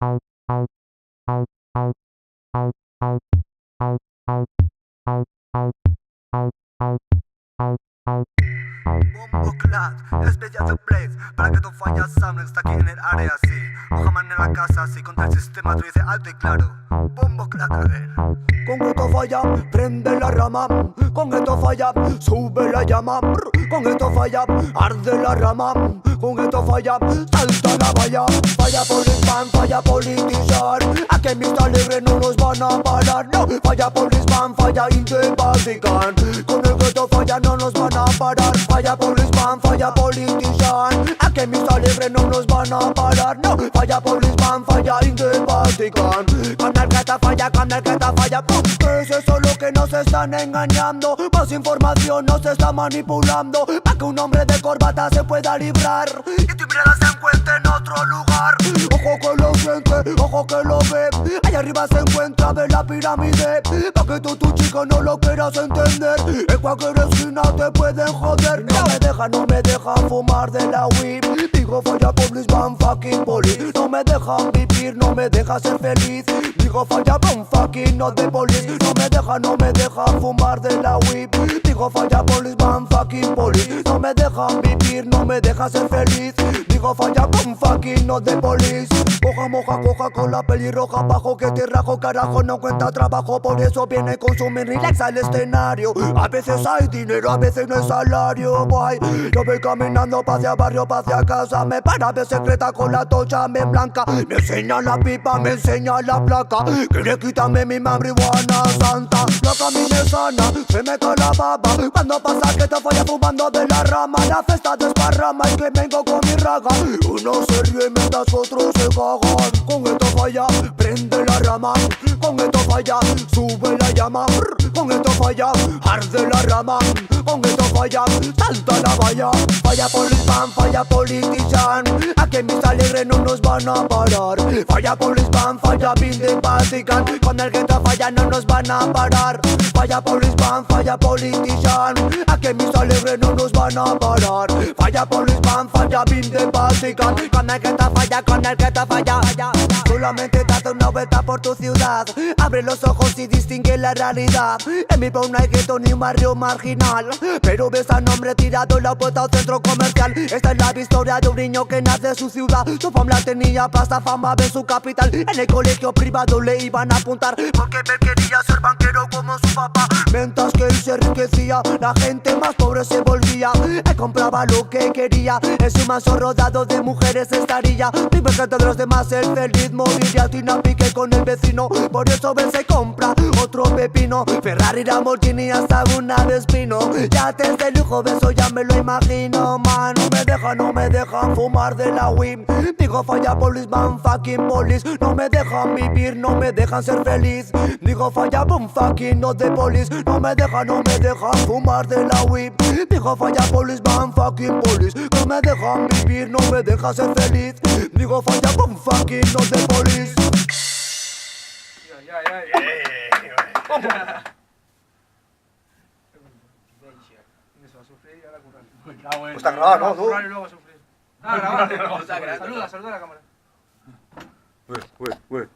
Bomboclat, especial de Blaze, para que no fallas Sam está aquí en el área así. Ojaman en la casa así, contra el sistema tú dices alto y claro. Bomboclat, a ver. Con esto falla, prende la rama. Con esto falla, sube la llama. Con esto falla, arde la rama. Con esto falla, salta la valla. Falla policeman, falla politician. A que mis alegres no nos van a parar. No, falla policeman, falla Vatican. Con el que esto falla no nos van a parar. Falla policeman, falla politician. A que mis alegres no nos van a parar. No, falla policeman, falla Vatican. Con el que te falla, con el que te falla. ¿Qué es eso lo que nos están engañando? Más información nos está manipulando para que un hombre de corbata se pueda librar Y tu mirada se encuentra en otro lugar. Ojo que lo siente, ojo que lo ve. Allá arriba se encuentra de la pirámide. Pa' que tú, tu chico, no lo quieras entender. En cualquier esquina te pueden joder. No me dejan fumar de la weed. Digo falla policeman, fucking police. No me dejan vivir, no me dejan ser feliz. Digo falla fucking not the police. No me dejan fumar de la weed. Digo falla policeman, fucking police. No me dejan vivir, no me dejan ser feliz. Digo falla fucking not the police. Coja, moja, coja con la pelirroja bajo que te rajo, carajo, no cuenta trabajo. Por eso viene con su relax al escenario. A veces hay dinero, a veces no hay salario, boy. Yo voy caminando hacia barrio, hacia casa. Me para de secreta con la tocha me blanca. Me enseña la pipa, me enseña la placa. Quiere quitarme mi marihuana santa. La camine sana, se me cae la baba. Cuando pasa que te falla fumando de la rama. La fiesta desparrama y que vengo con mi raga. Uno se ríe mientras otros se cagan. Con esto falla, prende la rama. Con esto falla, sube la llama. Con esto falla, arde la rama. Con esto falla, salta la valla. Falla policeman, falla politician. A que mis alegres no nos van a parar. Falla policeman, falla Vatican. Con el que te falla no nos van a parar. Falla policeman, falla politician. A que mis alegres no nos van a parar. Falla policeman, falla Vatican. Con el que te falla, con el que te falla. Solamente date una vuelta por tu ciudad. Abre los ojos y distingue la realidad. En mi pueblo no hay gueto ni un barrio marginal, pero ves a un hombre tirado en la puerta al centro comercial. Esta es la historia de un niño que nace en su ciudad. Su familia tenía pasta, fama de su capital. En el colegio privado le iban a apuntar porque él quería ser banquero como su papá. Mientras que él se enriquecía, la gente más pobre se volvía. Él compraba lo que quería. En su manso rodado de mujeres estaría. Vive frente de los demás, el feliz moriría. Tiene a pique con el vecino, por eso él se compra otro pepino. Ferrari, Lamborghini, hasta una de espino. Ya desde lujo, beso, ya me lo imagino, man. No me dejan fumar de la weed. Digo falla policeman, fucking police. No me dejan vivir, no me dejan ser feliz. Digo falla fucking not the police. No me dejan fumar de la weed. Digo falla policeman, fucking police. No me dejan vivir, no me dejan ser feliz. Digo falla fucking not the police. Pues está grabado, ¿no? ¿Tú? Saluda a la cámara. Uy.